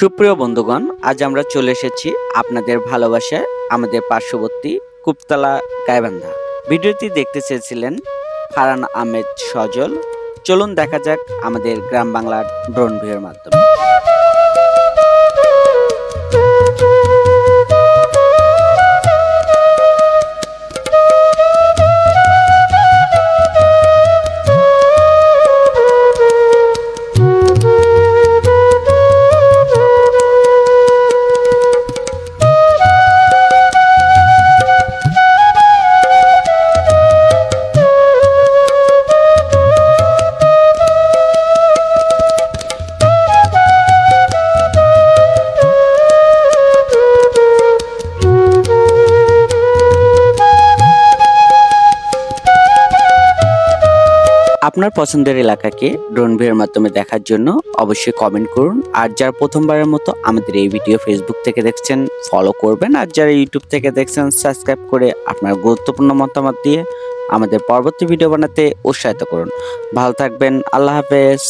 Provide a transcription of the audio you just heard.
সুপ্রিয় বন্ধুগণ, আজ আমরা চলে এসেছি আপনাদের ভালোবাসায় আমাদের পার্শ্ববর্তী কুপতলা গাইবান্ধা। ভিডিওটি দেখতে চেয়েছিলেন ফারহান আহমেদ সজল। চলুন দেখা যাক আমাদের গ্রাম বাংলার ড্রোন ভিউয়ের মাধ্যমে। আপনার পছন্দের এলাকাকে ড্রোন ভিউয়ের মাধ্যমে দেখার জন্য অবশ্যই কমেন্ট করুন। আর যারা প্রথমবারের মতো আমাদের এই ভিডিও ফেসবুক থেকে দেখছেন ফলো করবেন, আর যারা ইউটিউব থেকে দেখছেন সাবস্ক্রাইব করে আপনার গুরুত্বপূর্ণ মতামত দিয়ে আমাদের পরবর্তী ভিডিও বানাতে উৎসাহিত করুন। ভালো থাকবেন, আল্লাহ হাফেজ।